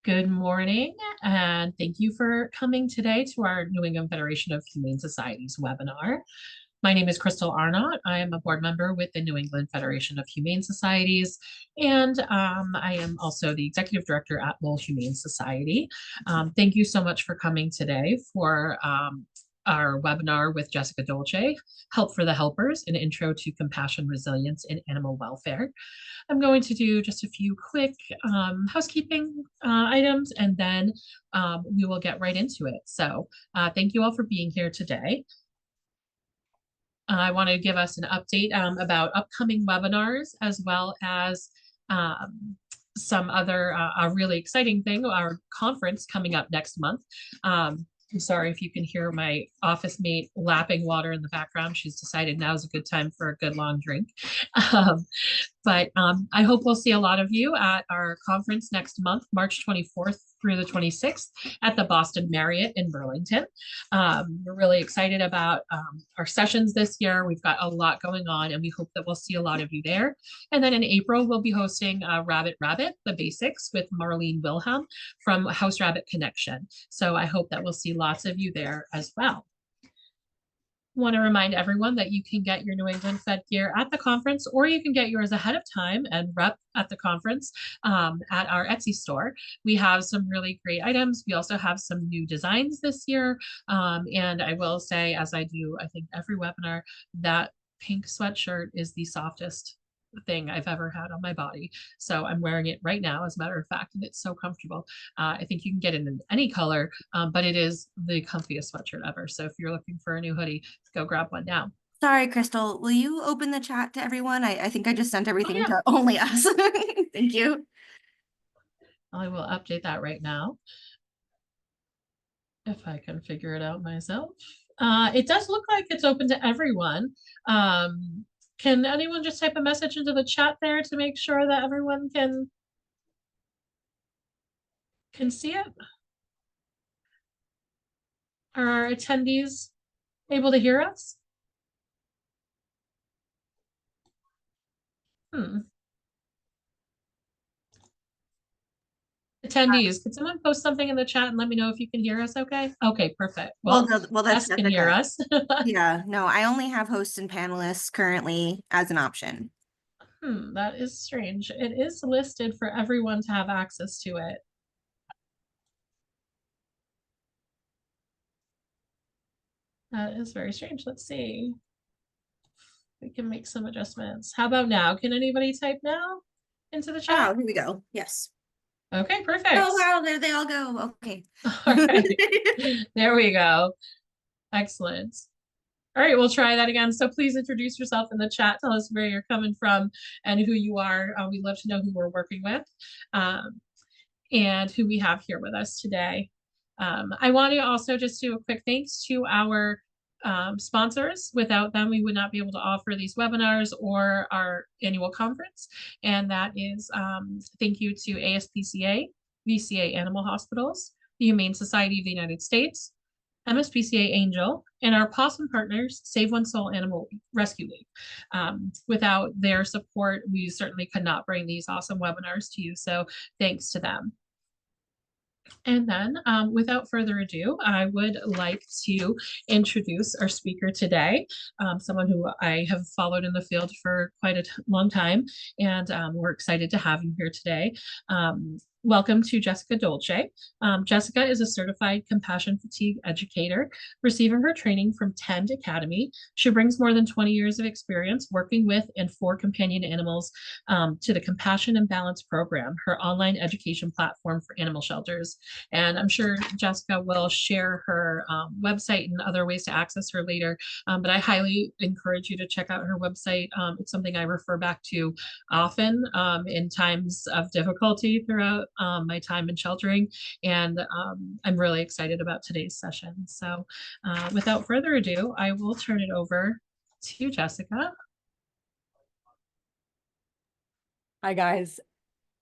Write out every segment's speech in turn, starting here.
Good morning, and thank you for coming today to our New England Federation of Humane Societies webinar. My name is Crystal Arnott. I am a board member with the New England Federation of Humane Societies, and I am also the executive director at Lowell Humane Society. Thank you so much for coming today for our webinar with Jessica Dolce, Help for the Helpers, an intro to compassion, resilience, and animal welfare. I'm going to do just a few quick housekeeping items, and then we will get right into it. So thank you all for being here today. I want to give us an update about upcoming webinars, as well as some other a really exciting thing, our conference coming up next month. I'm sorry if you can hear my office mate lapping water in the background. She's decided now is a good time for a good long drink. Um, but I hope we'll see a lot of you at our conference next month, March 24th through the 26th at the Boston Marriott in Burlington. We're really excited about our sessions this year. We've got a lot going on, and we hope that we'll see a lot of you there. And then in April, we'll be hosting Rabbit, the Basics with Marlene Wilhelm from House Rabbit Connection. So I hope that we'll see lots of you there as well. Want to remind everyone that you can get your New England Fed gear at the conference, or you can get yours ahead of time and rep at the conference at our Etsy store. We have some really great items. We also have some new designs this year. And I will say, as I do, I think every webinar, that pink sweatshirt is the softest thing I've ever had on my body. So I'm wearing it right now, as a matter of fact, and it's so comfortable. I think you can get it in any color, but it is the comfiest sweatshirt ever. So if you're looking for a new hoodie, go grab one now. Sorry, Crystal, will you open the chat to everyone? I think I just sent Oh everything yeah, to only us. Thank you. I will update that right now if I can figure it out myself. It does look like it's open to everyone. Can anyone just type a message into the chat there to make sure that everyone can see it? Are our attendees able to hear us? Hmm. Attendees, could someone post something in the chat and let me know if you can hear us okay? Okay, perfect. Well, Well, no, well, that's Jess can hear Jessica. us. Yeah, no, I only have hosts and panelists currently as an option. That is strange. It is listed for everyone to have access to it. That is very strange. Let's see. We can make some adjustments. How about now? Can anybody type now into the chat? Oh, here we go. Yes. Okay, perfect. Oh, wow, there they all go. Okay. All right. There we go. Excellent. All right, we'll try that again. So please introduce yourself in the chat. Tell us where you're coming from and who you are. We'd love to know who we're working with and who we have here with us today. I want to also just do a quick thanks to our sponsors. Without them, we would not be able to offer these webinars or our annual conference. And that is thank you to ASPCA, VCA Animal Hospitals, the Humane Society of the United States, MSPCA Angel, and our possum partners, Save One Soul Animal Rescue League. Without their support, we certainly could not bring these awesome webinars to you. So thanks to them. And then without further ado, I would like to introduce our speaker today, someone who I have followed in the field for quite a long time, and we're excited to have you here today. Welcome to Jessica Dolce. Jessica is a certified compassion fatigue educator, receiving her training from Tend Academy. She brings more than 20 years of experience working with and for companion animals to the Compassion and Balance program, her online education platform for animal shelters. And I'm sure Jessica will share her website and other ways to access her later. But I highly encourage you to check out her website. It's something I refer back to often in times of difficulty throughout my time in sheltering. And I'm really excited about today's session. So without further ado, I will turn it over to Jessica. Hi, guys.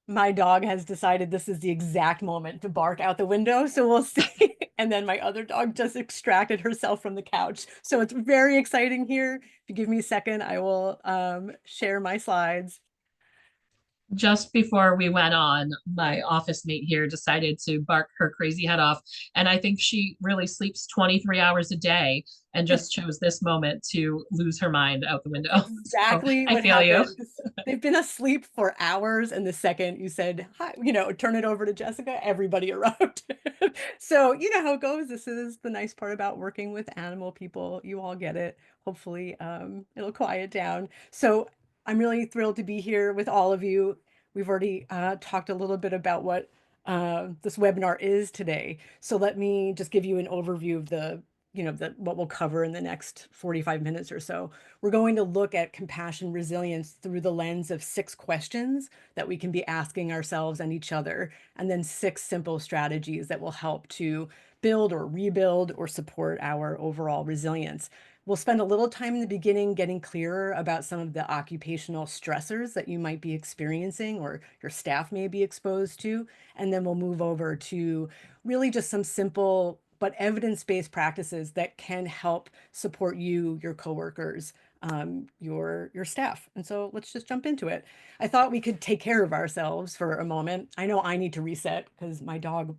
My dog has decided this is the exact moment to bark out the window, so we'll see. And then my other dog just extracted herself from the couch. So it's very exciting here. If you give me a second, I will share my slides. Just before we went on, my office mate here decided to bark her crazy head off. And I think she really sleeps 23 hours a day and just chose this moment to lose her mind out the window. So Exactly I what feel you. happened. They've been asleep for hours, and the second you said, "Hi," turn it over to Jessica, everybody erupted. So, you know how it goes. This is the nice part about working with animal people. You all get it. Hopefully, it'll quiet down. So, I'm really thrilled to be here with all of you. We've already talked a little bit about what this webinar is today. So let me just give you an overview of what we'll cover in the next 45 minutes or so. We're going to look at compassion resilience through the lens of 6 questions that we can be asking ourselves and each other, and then 6 simple strategies that will help to build or rebuild or support our overall resilience. We'll spend a little time in the beginning getting clearer about some of the occupational stressors that you might be experiencing or your staff may be exposed to, and then we'll move over to really just some simple but evidence-based practices that can help support you, your coworkers, your staff. And so let's just jump into it. I thought we could take care of ourselves for a moment. I know I need to reset because my dog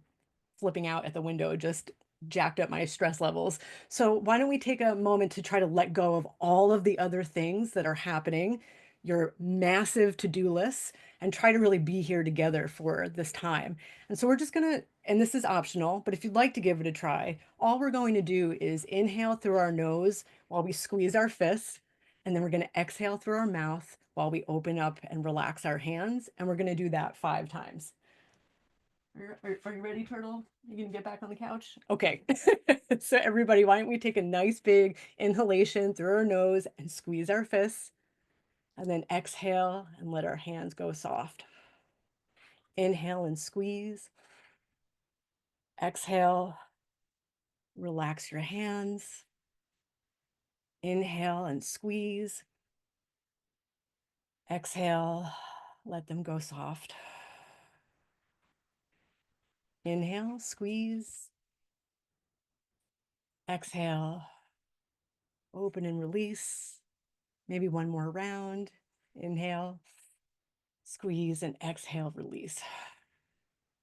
flipping out at the window just jacked up my stress levels. So why don't we take a moment to try to let go of all of the other things that are happening, your massive to-do lists, and try to really be here together for this time. And so we're just gonna, and this is optional, but if you'd like to give it a try, all we're going to do is inhale through our nose while we squeeze our fists, and then we're gonna exhale through our mouth while we open up and relax our hands. And we're gonna do that 5 times. Are you ready, Turtle? You gonna get back on the couch? Okay. So everybody, why don't we take a nice big inhalation through our nose and squeeze our fists, and then exhale and let our hands go soft. Inhale and squeeze. Exhale, relax your hands. Inhale and squeeze. Exhale, let them go soft. Inhale, squeeze. Exhale, open and release. Maybe one more round. Inhale, squeeze, and exhale, release.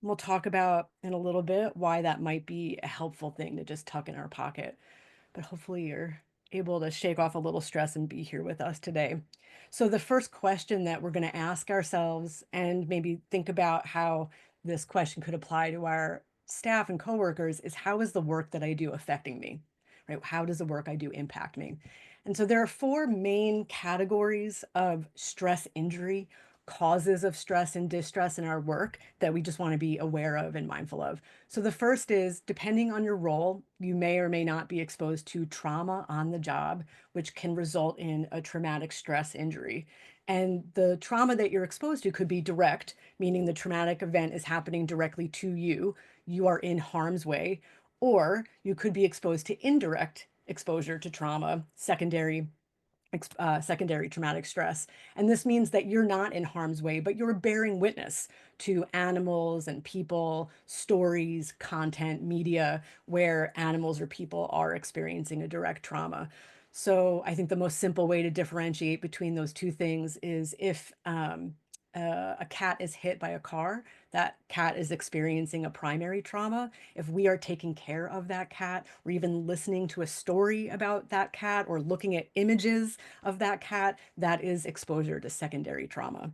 We'll talk about in a little bit why that might be a helpful thing to just tuck in our pocket. But hopefully you're able to shake off a little stress and be here with us today. So the first question that we're going to ask ourselves, and maybe think about how this question could apply to our staff and coworkers, is how is the work that I do affecting me? Right? How does the work I do impact me? And so there are 4 main categories of stress injury, causes of stress and distress in our work that we just want to be aware of and mindful of. So the first is, depending on your role, you may or may not be exposed to trauma on the job, which can result in a traumatic stress injury. And the trauma that you're exposed to could be direct, meaning the traumatic event is happening directly to you. You are in harm's way. Or you could be exposed to indirect exposure to trauma, secondary traumatic stress. And this means that you're not in harm's way, but you're bearing witness to animals and people, stories, content, media, where animals or people are experiencing a direct trauma. So I think the most simple way to differentiate between those 2 things is if a cat is hit by a car, that cat is experiencing a primary trauma. If we are taking care of that cat, or even listening to a story about that cat, or looking at images of that cat, that is exposure to secondary trauma.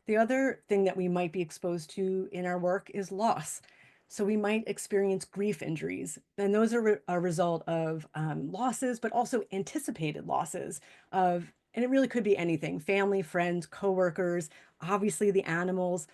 The other thing that we might be exposed to in our work is loss. So we might experience grief injuries, and those are a result of losses, but also anticipated losses of, and it really could be anything: family, friends, coworkers, obviously the animals,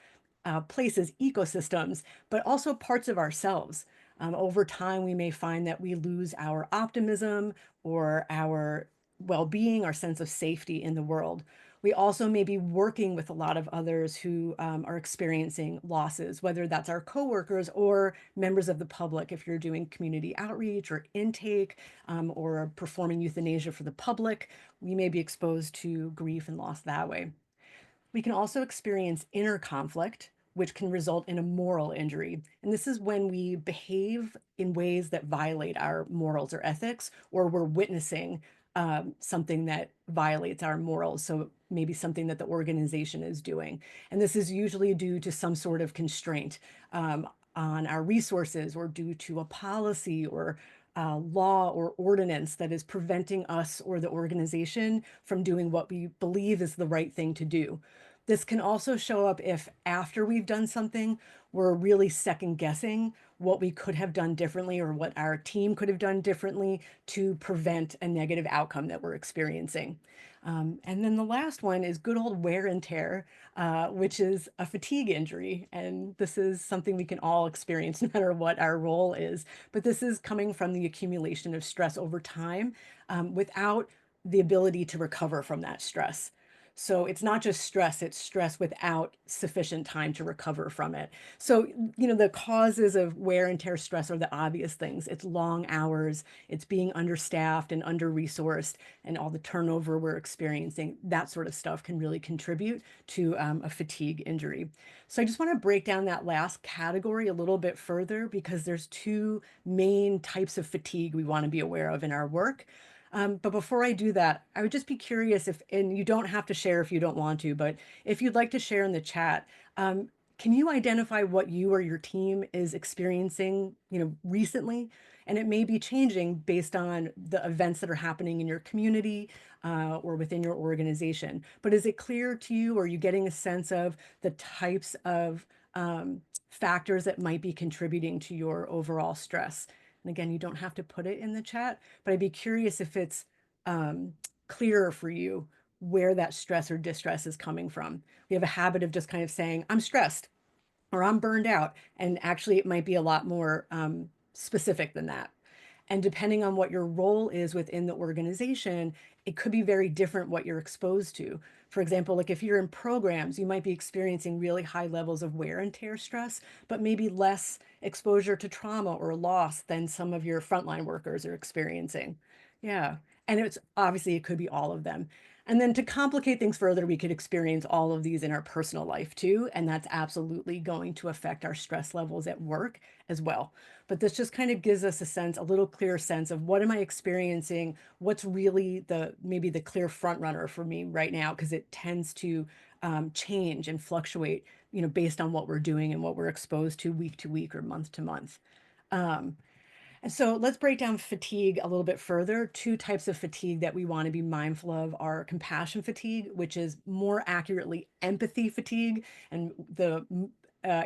places, ecosystems, but also parts of ourselves. Over time, we may find that we lose our optimism or our well-being, our sense of safety in the world. We also may be working with a lot of others who are experiencing losses, whether that's our coworkers or members of the public. If you're doing community outreach or intake, or performing euthanasia for the public, we may be exposed to grief and loss that way. We can also experience inner conflict, which can result in a moral injury. And this is when we behave in ways that violate our morals or ethics, or we're witnessing something that violates our morals. So maybe something that the organization is doing. And this is usually due to some sort of constraint on our resources, or due to a policy or law or ordinance that is preventing us or the organization from doing what we believe is the right thing to do. This can also show up if after we've done something, we're really second guessing what we could have done differently or what our team could have done differently to prevent a negative outcome that we're experiencing. And then the last one is good old wear and tear, which is a fatigue injury. And this is something we can all experience no matter what our role is. But this is coming from the accumulation of stress over time without the ability to recover from that stress. So it's not just stress, it's stress without sufficient time to recover from it. So, the causes of wear and tear stress are the obvious things. It's long hours, it's being understaffed and under-resourced, and all the turnover we're experiencing. That sort of stuff can really contribute to a fatigue injury. So I just want to break down that last category a little bit further, because there's two main types of fatigue we want to be aware of in our work. But before I do that, I would just be curious if, and you don't have to share if you don't want to, but if you'd like to share in the chat, can you identify what you or your team is experiencing, recently? And it may be changing based on the events that are happening in your community or within your organization. But is it clear to you, or are you getting a sense of the types of factors that might be contributing to your overall stress? And again, you don't have to put it in the chat, but I'd be curious if it's clearer for you where that stress or distress is coming from. We have a habit of just kind of saying, I'm stressed or I'm burned out. And actually, it might be a lot more specific than that. And depending on what your role is within the organization, it could be very different what you're exposed to. For example, like if you're in programs, you might be experiencing really high levels of wear and tear stress, but maybe less exposure to trauma or loss than some of your frontline workers are experiencing. Yeah. And it's obviously, it could be all of them. And then to complicate things further, we could experience all of these in our personal life too. And that's absolutely going to affect our stress levels at work as well. But this just kind of gives us a little clearer sense of what am I experiencing? What's really maybe the clear front runner for me right now, because it tends to change and fluctuate, based on what we're doing and what we're exposed to week or month to month. And so let's break down fatigue a little bit further. Two types of fatigue that we want to be mindful of are compassion fatigue, which is more accurately empathy fatigue. And the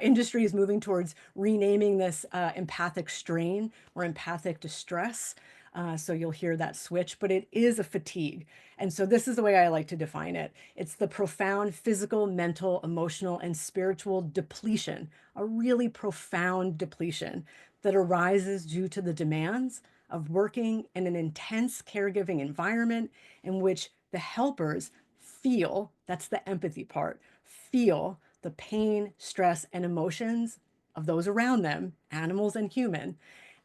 industry is moving towards renaming this empathic strain or empathic distress. So you'll hear that switch, but it is a fatigue. And so this is the way I like to define it. It's the profound physical, mental, emotional, and spiritual depletion, a really profound depletion that arises due to the demands of working in an intense caregiving environment in which the helpers feel, that's the empathy part, feel the pain, stress, and emotions of those around them, animals and human.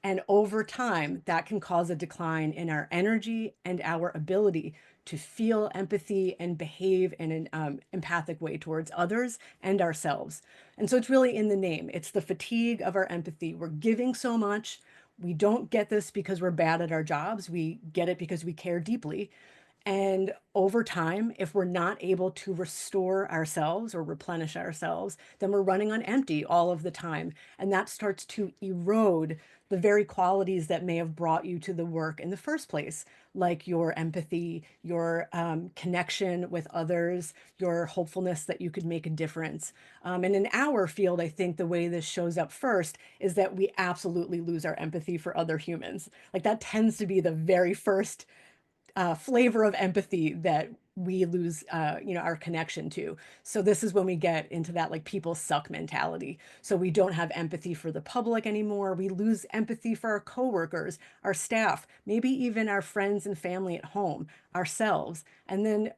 And over time, that can cause a decline in our energy and our ability to feel empathy and behave in an empathic way towards others and ourselves. And so it's really in the name. It's the fatigue of our empathy. We're giving so much. We don't get this because we're bad at our jobs. We get it because we care deeply. And over time, if we're not able to restore ourselves or replenish ourselves, then we're running on empty all of the time. And that starts to erode the very qualities that may have brought you to the work in the first place, like your empathy, your connection with others, your hopefulness that you could make a difference. And in our field, I think the way this shows up first is that we absolutely lose our empathy for other humans. Like that tends to be the very first flavor of empathy that we lose, our connection to. So this is when we get into that like people suck mentality. So we don't have empathy for the public anymore. We lose empathy for our coworkers, our staff, maybe even our friends and family at home, ourselves. And then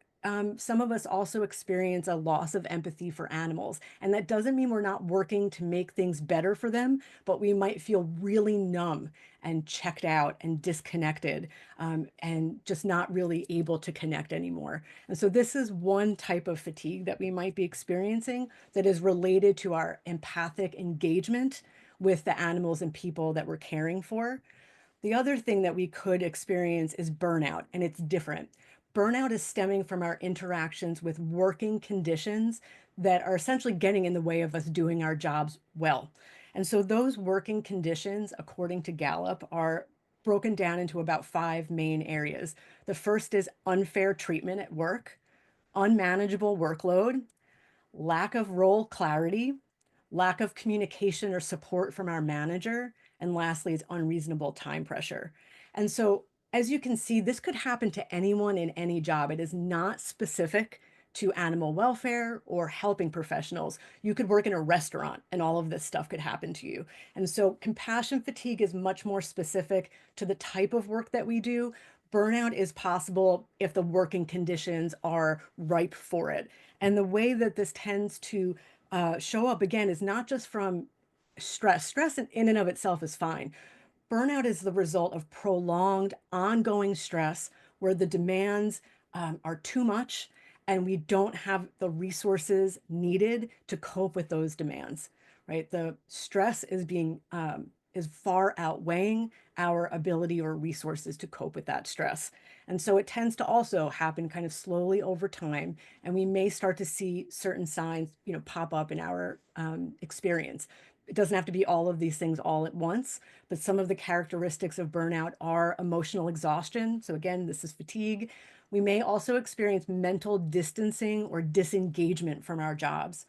some of us also experience a loss of empathy for animals. And that doesn't mean we're not working to make things better for them, but we might feel really numb and checked out and disconnected and just not really able to connect anymore. And so this is one type of fatigue that we might be experiencing that is related to our empathic engagement with the animals and people that we're caring for. The other thing that we could experience is burnout, and it's different. Burnout is stemming from our interactions with working conditions that are essentially getting in the way of us doing our jobs well. And so those working conditions, according to Gallup, are broken down into about 5 main areas. The first is unfair treatment at work, unmanageable workload, lack of role clarity, lack of communication or support from our manager, and lastly, is unreasonable time pressure. And so, as you can see, this could happen to anyone in any job. It is not specific to animal welfare or helping professionals. You could work in a restaurant and all of this stuff could happen to you. And so, compassion fatigue is much more specific to the type of work that we do. Burnout is possible if the working conditions are ripe for it. And the way that this tends to show up again is not just from stress. Stress in and of itself is fine. Burnout is the result of prolonged, ongoing stress where the demands are too much and we don't have the resources needed to cope with those demands, right? The stress is far outweighing our ability or resources to cope with that stress. And so it tends to also happen kind of slowly over time, and we may start to see certain signs, pop up in our experience. It doesn't have to be all of these things all at once, but some of the characteristics of burnout are emotional exhaustion. So again, this is fatigue. We may also experience mental distancing or disengagement from our jobs.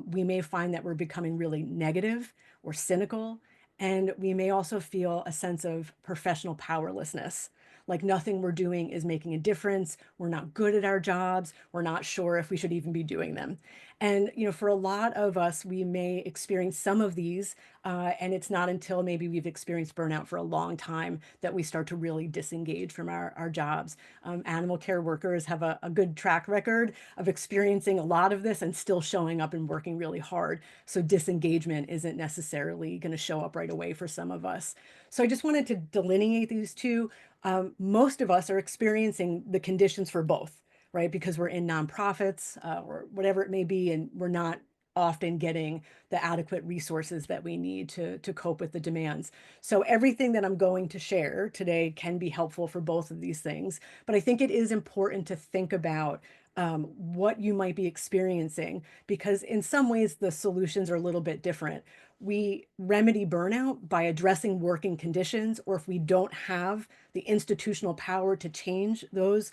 We may find that we're becoming really negative or cynical, and we may also feel a sense of professional powerlessness, like nothing we're doing is making a difference. We're not good at our jobs. We're not sure if we should even be doing them. And, for a lot of us, we may experience some of these, and it's not until maybe we've experienced burnout for a long time that we start to really disengage from our jobs. Animal care workers have a good track record of experiencing a lot of this and still showing up and working really hard. So disengagement isn't necessarily going to show up right away for some of us. So I just wanted to delineate these two. Most of us are experiencing the conditions for both, right? Because we're in nonprofits or whatever it may be, and we're not often getting the adequate resources that we need to cope with the demands. So everything that I'm going to share today can be helpful for both of these things. But I think it is important to think about what you might be experiencing, because in some ways the solutions are a little bit different. We remedy burnout by addressing working conditions, or if we don't have the institutional power to change those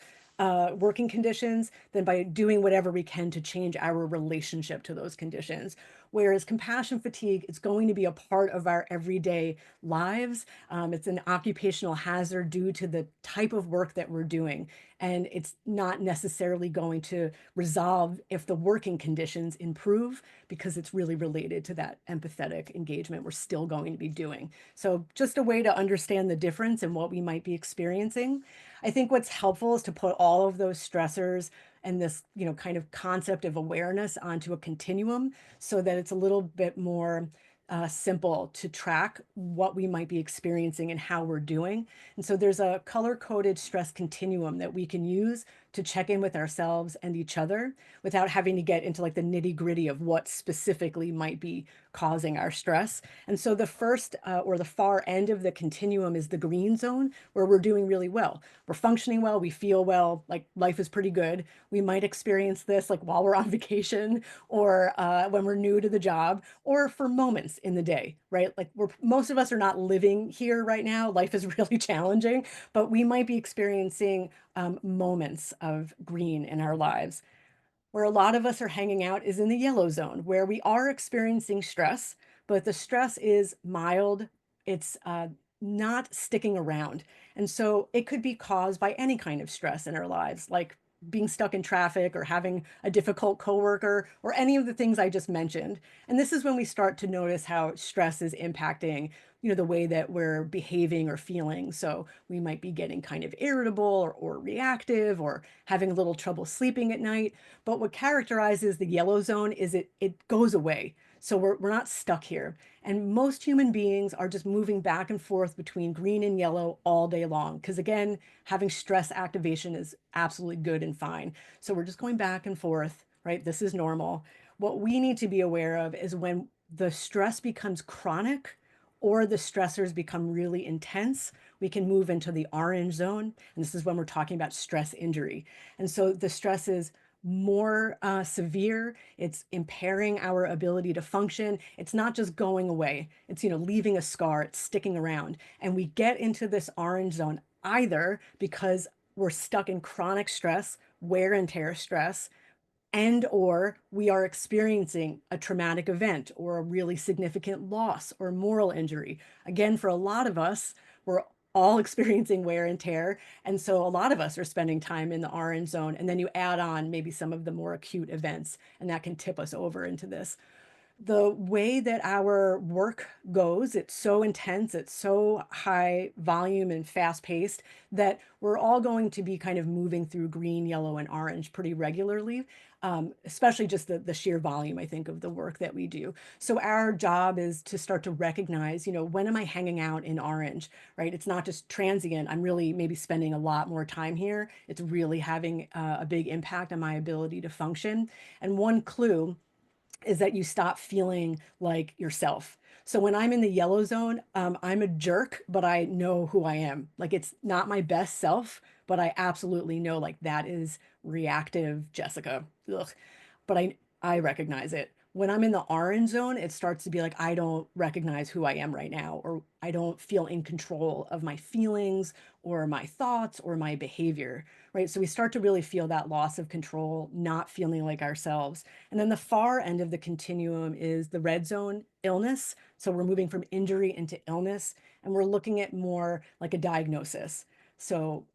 working conditions, then by doing whatever we can to change our relationship to those conditions. Whereas compassion fatigue is going to be a part of our everyday lives. It's an occupational hazard due to the type of work that we're doing. And it's not necessarily going to resolve if the working conditions improve, because it's really related to that empathetic engagement we're still going to be doing. So just a way to understand the difference and what we might be experiencing. I think what's helpful is to put all of those stressors and this, kind of concept of awareness onto a continuum so that it's a little bit more simple to track what we might be experiencing and how we're doing. And so there's a color-coded stress continuum that we can use to check in with ourselves and each other without having to get into like the nitty-gritty of what specifically might be causing our stress. And so the first or the far end of the continuum is the green zone, where we're doing really well. We're functioning well, we feel well, like life is pretty good. We might experience this like while we're on vacation, or when we're new to the job, or for moments in the day, right? Like most of us are not living here right now. Life is really challenging, but we might be experiencing moments of green in our lives. Where a lot of us are hanging out is in the yellow zone, where we are experiencing stress, but the stress is mild. It's not sticking around. And so it could be caused by any kind of stress in our lives, like being stuck in traffic or having a difficult coworker or any of the things I just mentioned. And this is when we start to notice how stress is impacting, the way that we're behaving or feeling. So we might be getting kind of irritable or reactive or having a little trouble sleeping at night. But what characterizes the yellow zone is it goes away. So we're not stuck here. And most human beings are just moving back and forth between green and yellow all day long. Because again, having stress activation is absolutely good and fine. So we're just going back and forth, right? This is normal. What we need to be aware of is when the stress becomes chronic or the stressors become really intense, we can move into the orange zone. And this is when we're talking about stress injury. And so the stress is more severe. It's impairing our ability to function. It's not just going away. It's, leaving a scar. It's sticking around. And we get into this orange zone either because we're stuck in chronic stress, wear and tear stress, and or we are experiencing a traumatic event or a really significant loss or moral injury. Again, for a lot of us, we're all experiencing wear and tear. And so a lot of us are spending time in the orange zone. And then you add on maybe some of the more acute events, and that can tip us over into this. The way that our work goes, it's so intense, it's so high volume and fast paced that we're all going to be kind of moving through green, yellow, and orange pretty regularly, especially just the sheer volume, I think, of the work that we do. So our job is to start to recognize, when am I hanging out in orange, right? It's not just transient. I'm really maybe spending a lot more time here. It's really having a big impact on my ability to function. And one clue is that you stop feeling like yourself. So when I'm in the yellow zone, I'm a jerk, but I know who I am. Like it's not my best self, but I absolutely know like that is reactive Jessica. Ugh. But I recognize it. When I'm in the orange zone, it starts to be like I don't recognize who I am right now, or I don't feel in control of my feelings or my thoughts or my behavior, right? So we start to really feel that loss of control, not feeling like ourselves. And then the far end of the continuum is the red zone, illness. So we're moving from injury into illness, and we're looking at more like a diagnosis. So,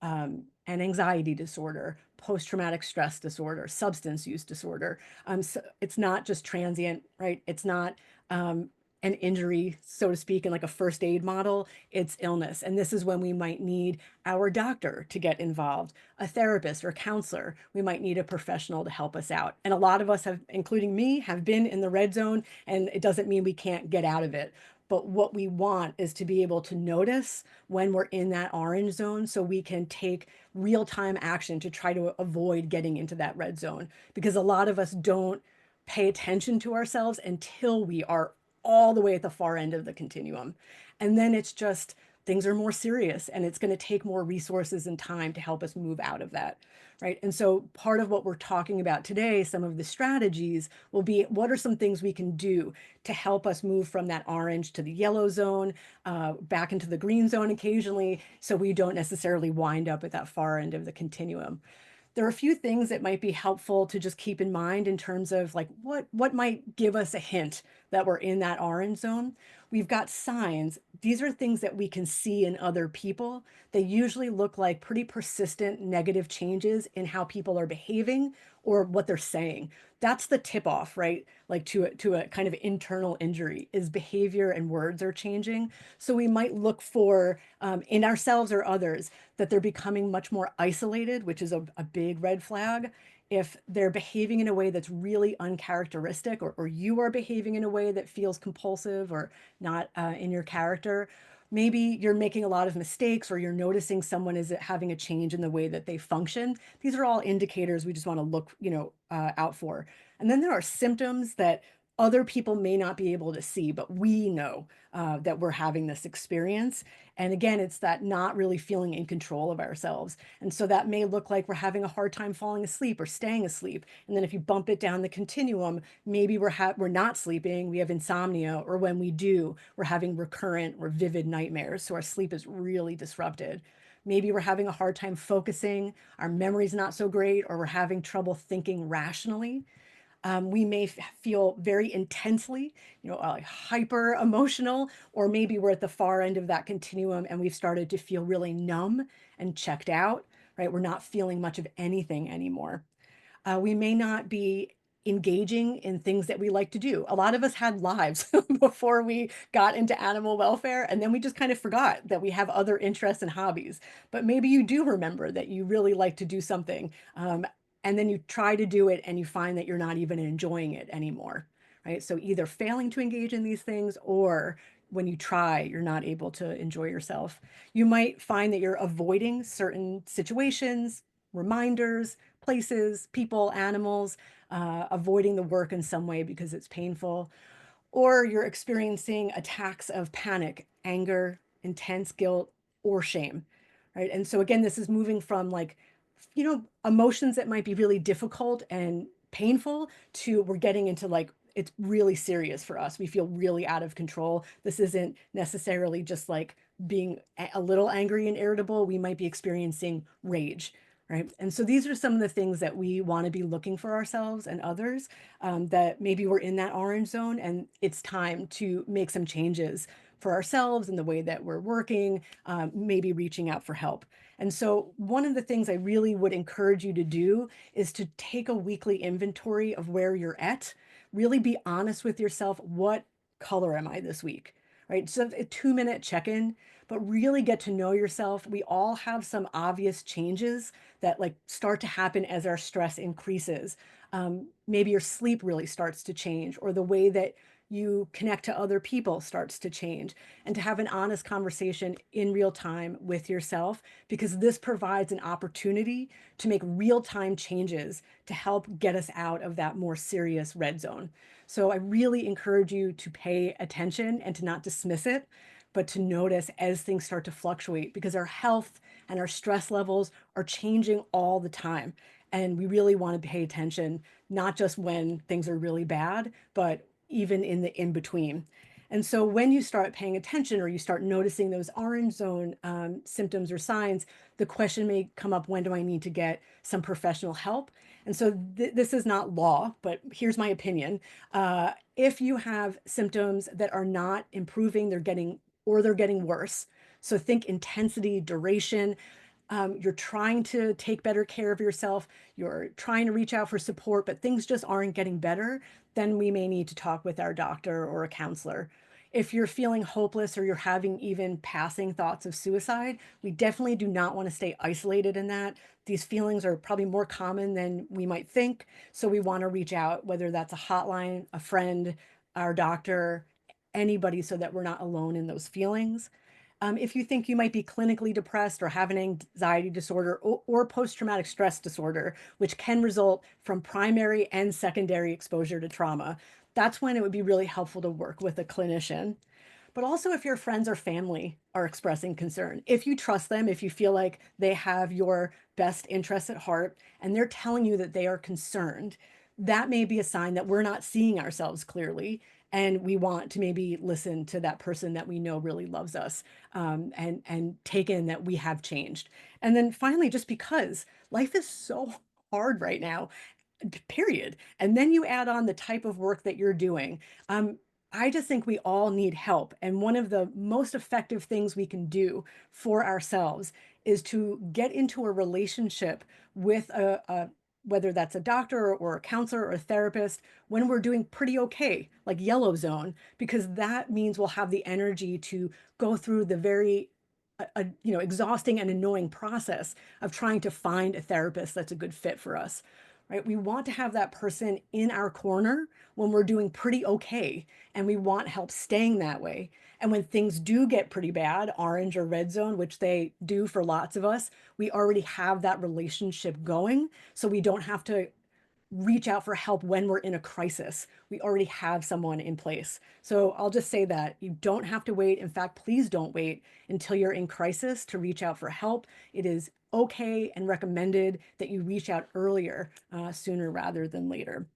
an anxiety disorder, post-traumatic stress disorder, substance use disorder. So it's not just transient, right? It's not an injury, so to speak, in like a first aid model. It's illness. And this is when we might need our doctor to get involved, a therapist or counselor. We might need a professional to help us out. And a lot of us have, including me, have been in the red zone, and it doesn't mean we can't get out of it. But what we want is to be able to notice when we're in that orange zone so we can take real time action to try to avoid getting into that red zone. Because a lot of us don't pay attention to ourselves until we are all the way at the far end of the continuum. And then it's just things are more serious, and it's going to take more resources and time to help us move out of that. Right. And so part of what we're talking about today, some of the strategies will be what are some things we can do to help us move from that orange to the yellow zone, back into the green zone occasionally, so we don't necessarily wind up at that far end of the continuum. There are a few things that might be helpful to just keep in mind in terms of like what might give us a hint that we're in that orange zone. We've got signs. These are things that we can see in other people. They usually look like pretty persistent negative changes in how people are behaving or what they're saying. That's the tip off, right? Like to a kind of internal injury is behavior and words are changing. So we might look for in ourselves or others that they're becoming much more isolated, which is a big red flag. If they're behaving in a way that's really uncharacteristic, or you are behaving in a way that feels compulsive or not in your character, maybe you're making a lot of mistakes or you're noticing someone is having a change in the way that they function. These are all indicators we just want to look, out for. And then there are symptoms that other people may not be able to see, but we know that we're having this experience. And again, it's that not really feeling in control of ourselves. And so that may look like we're having a hard time falling asleep or staying asleep. And then if you bump it down the continuum, maybe we're not sleeping, we have insomnia, or when we do, we're having recurrent or vivid nightmares. So our sleep is really disrupted. Maybe we're having a hard time focusing, our memory's not so great, or we're having trouble thinking rationally. We may feel very intensely, like hyper emotional, or maybe we're at the far end of that continuum and we've started to feel really numb and checked out, right? We're not feeling much of anything anymore. We may not be engaging in things that we like to do. A lot of us had lives before we got into animal welfare, and then we just kind of forgot that we have other interests and hobbies. But maybe you do remember that you really like to do something, and then you try to do it and you find that you're not even enjoying it anymore, right? So either failing to engage in these things, or when you try, you're not able to enjoy yourself. You might find that you're avoiding certain situations, reminders, places, people, animals, avoiding the work in some way because it's painful, or you're experiencing attacks of panic, anger, intense guilt, or shame, right? And so again, this is moving from like, emotions that might be really difficult and painful to we're getting into like, it's really serious for us. We feel really out of control. This isn't necessarily just like being a little angry and irritable. We might be experiencing rage, right? And so these are some of the things that we want to be looking for ourselves and others, that maybe we're in that orange zone and it's time to make some changes for ourselves and the way that we're working, maybe reaching out for help. And so one of the things I really would encourage you to do is to take a weekly inventory of where you're at, really be honest with yourself. What color am I this week? Right? So a 2-minute check-in, but really get to know yourself. We all have some obvious changes that like start to happen as our stress increases. Maybe your sleep really starts to change, or the way that you connect to other people starts to change, and to have an honest conversation in real time with yourself, because this provides an opportunity to make real time changes to help get us out of that more serious red zone. So I really encourage you to pay attention and to not dismiss it, but to notice as things start to fluctuate, because our health and our stress levels are changing all the time. And we really want to pay attention, not just when things are really bad, but even in the in between. And so when you start paying attention or you start noticing those orange zone symptoms or signs, the question may come up, when do I need to get some professional help? And so this is not law, but here's my opinion. If you have symptoms that are not improving, they're getting worse. So think intensity, duration. You're trying to take better care of yourself. You're trying to reach out for support, but things just aren't getting better. Then we may need to talk with our doctor or a counselor. If you're feeling hopeless or you're having even passing thoughts of suicide, we definitely do not want to stay isolated in that. These feelings are probably more common than we might think. So we want to reach out, whether that's a hotline, a friend, our doctor, anybody, so that we're not alone in those feelings. If you think you might be clinically depressed or have an anxiety disorder or post-traumatic stress disorder, which can result from primary and secondary exposure to trauma, that's when it would be really helpful to work with a clinician. But also if your friends or family are expressing concern, if you trust them, if you feel like they have your best interests at heart and they're telling you that they are concerned, that may be a sign that we're not seeing ourselves clearly. And we want to maybe listen to that person that we know really loves us, and take in that we have changed. And then finally, just because life is so hard right now, period. And then you add on the type of work that you're doing. Um, I just think we all need help. And one of the most effective things we can do for ourselves is to get into a relationship with whether that's a doctor or a counselor or a therapist, when we're doing pretty okay, like yellow zone, because that means we'll have the energy to go through the very exhausting and annoying process of trying to find a therapist that's a good fit for us, right? We want to have that person in our corner when we're doing pretty okay, and we want help staying that way. And when things do get pretty bad, orange or red zone, which they do for lots of us, we already have that relationship going. So we don't have to reach out for help when we're in a crisis. We already have someone in place. So I'll just say that you don't have to wait. In fact, please don't wait until you're in crisis to reach out for help. It is okay and recommended that you reach out earlier, sooner rather than later.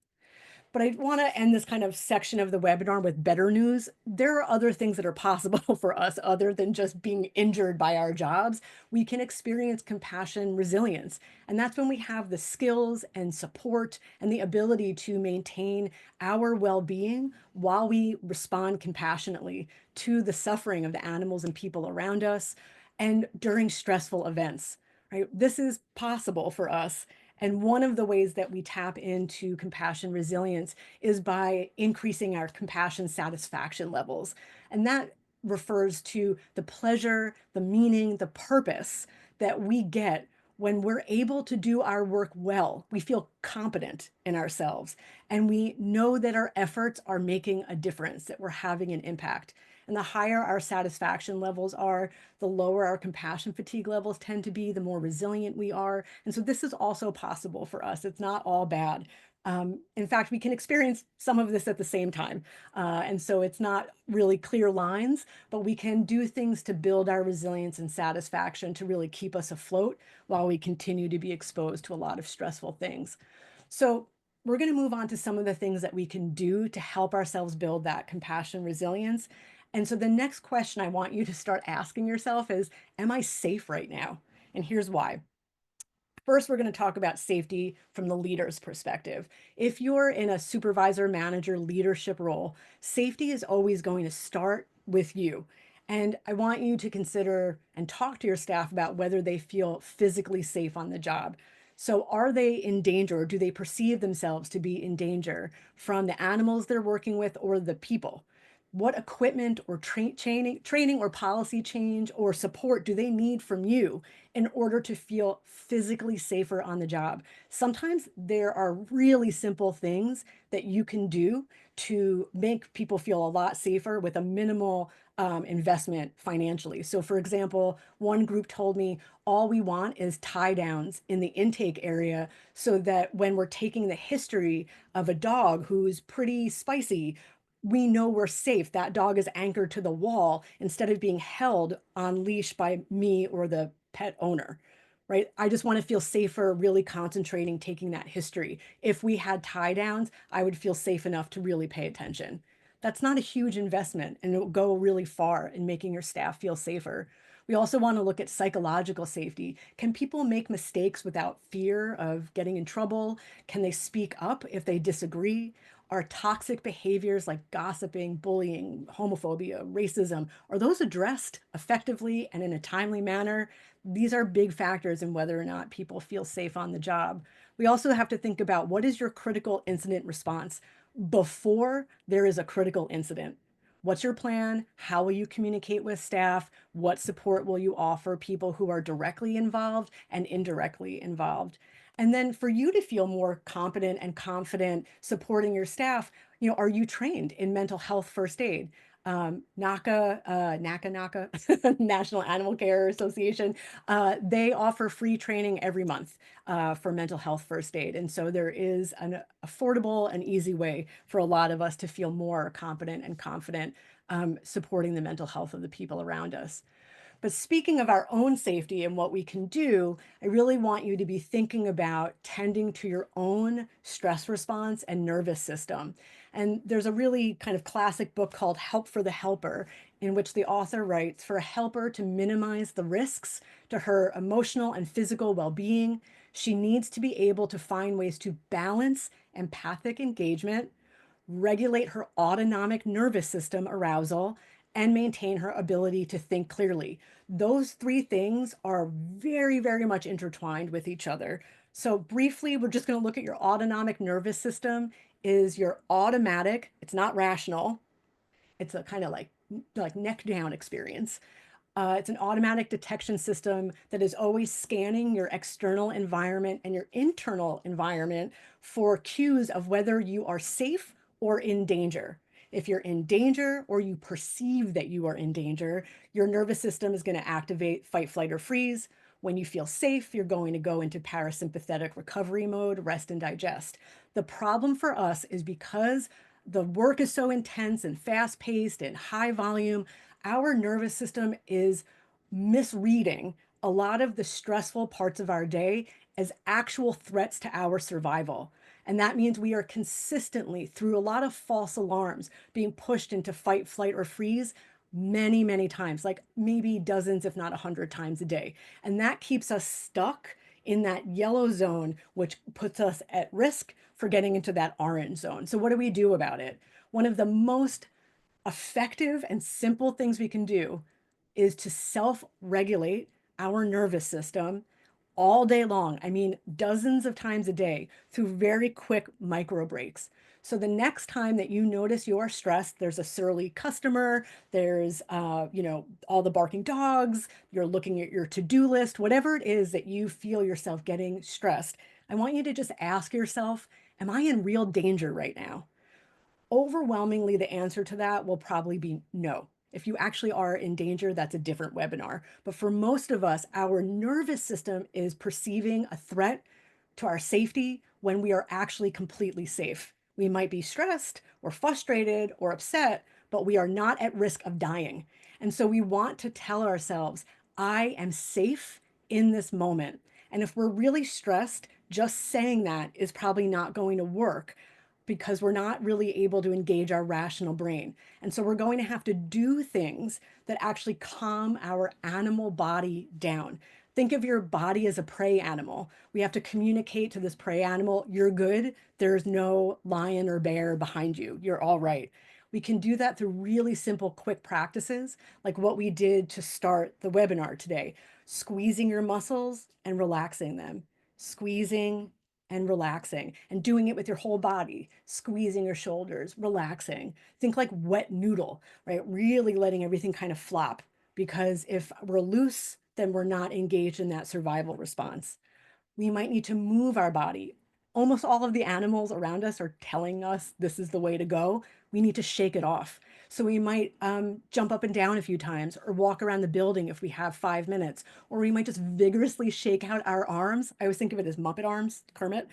But I want to end this kind of section of the webinar with better news. There are other things that are possible for us other than just being injured by our jobs. We can experience compassion resilience. And that's when we have the skills and support and the ability to maintain our well-being while we respond compassionately to the suffering of the animals and people around us and during stressful events, right? This is possible for us. And one of the ways that we tap into compassion resilience is by increasing our compassion satisfaction levels. And that refers to the pleasure, the meaning, the purpose that we get when we're able to do our work well. We feel competent in ourselves, and we know that our efforts are making a difference, that we're having an impact. And the higher our satisfaction levels are, the lower our compassion fatigue levels tend to be, the more resilient we are. And so this is also possible for us. It's not all bad. In fact, we can experience some of this at the same time. And so it's not really clear lines, but we can do things to build our resilience and satisfaction to really keep us afloat while we continue to be exposed to a lot of stressful things. So we're going to move on to some of the things that we can do to help ourselves build that compassion resilience. And so the next question I want you to start asking yourself is, am I safe right now? And here's why. First, we're going to talk about safety from the leader's perspective. If you're in a supervisor, manager, leadership role, safety is always going to start with you. And I want you to consider and talk to your staff about whether they feel physically safe on the job. So are they in danger, or do they perceive themselves to be in danger from the animals they're working with or the people? What equipment or training or policy change or support do they need from you in order to feel physically safer on the job? Sometimes there are really simple things that you can do to make people feel a lot safer with a minimal investment financially. So, for example, one group told me all we want is tie downs in the intake area so that when we're taking the history of a dog who's pretty spicy, we know we're safe. That dog is anchored to the wall instead of being held on leash by me or the pet owner, right? I just want to feel safer, really concentrating, taking that history. If we had tie downs, I would feel safe enough to really pay attention. That's not a huge investment, and it will go really far in making your staff feel safer. We also want to look at psychological safety. Can people make mistakes without fear of getting in trouble? Can they speak up if they disagree? Are toxic behaviors like gossiping, bullying, homophobia, racism, are those addressed effectively and in a timely manner? These are big factors in whether or not people feel safe on the job. We also have to think about, what is your critical incident response before there is a critical incident? What's your plan? How will you communicate with staff? What support will you offer people who are directly involved and indirectly involved? And then for you to feel more competent and confident supporting your staff, are you trained in mental health first aid? NACA, National Animal Care Association, they offer free training every month for mental health first aid. And so there is an affordable and easy way for a lot of us to feel more competent and confident supporting the mental health of the people around us. But speaking of our own safety and what we can do, I really want you to be thinking about tending to your own stress response and nervous system. And there's a really kind of classic book called Help for the Helper, in which the author writes, for a helper to minimize the risks to her emotional and physical well-being, she needs to be able to find ways to balance empathic engagement, regulate her autonomic nervous system arousal, and maintain her ability to think clearly. Those three things are very, very much intertwined with each other. So briefly, we're just going to look at your autonomic nervous system. Is your automatic, it's not rational. It's a kind of like neck down experience. It's an automatic detection system that is always scanning your external environment and your internal environment for cues of whether you are safe or in danger. If you're in danger or you perceive that you are in danger, your nervous system is going to activate fight, flight, or freeze. When you feel safe, you're going to go into parasympathetic recovery mode, rest and digest. The problem for us is because the work is so intense and fast paced and high volume, our nervous system is misreading a lot of the stressful parts of our day as actual threats to our survival. And that means we are consistently, through a lot of false alarms, being pushed into fight, flight, or freeze many, many times, like maybe dozens, if not 100 times a day. And that keeps us stuck in that yellow zone, which puts us at risk for getting into that orange zone. So, what do we do about it? One of the most effective and simple things we can do is to self-regulate our nervous system all day long. I mean, dozens of times a day through very quick micro breaks. So the next time that you notice you're stressed, there's a surly customer, there's, all the barking dogs, you're looking at your to-do list, whatever it is that you feel yourself getting stressed, I want you to just ask yourself, am I in real danger right now? Overwhelmingly, the answer to that will probably be no. If you actually are in danger, that's a different webinar. But for most of us, our nervous system is perceiving a threat to our safety when we are actually completely safe. We might be stressed or frustrated or upset, but we are not at risk of dying. And so we want to tell ourselves, I am safe in this moment. And if we're really stressed, just saying that is probably not going to work because we're not really able to engage our rational brain. And so we're going to have to do things that actually calm our animal body down. Think of your body as a prey animal. We have to communicate to this prey animal, you're good. There's no lion or bear behind you. You're all right. We can do that through really simple, quick practices, like what we did to start the webinar today, squeezing your muscles and relaxing them, squeezing and relaxing, and doing it with your whole body, squeezing your shoulders, relaxing. Think like wet noodle, right? Really letting everything kind of flop, because if we're loose, then we're not engaged in that survival response. We might need to move our body. Almost all of the animals around us are telling us this is the way to go. We need to shake it off. So we might jump up and down a few times or walk around the building if we have 5 minutes, or we might just vigorously shake out our arms. I always think of it as Muppet arms, Kermit.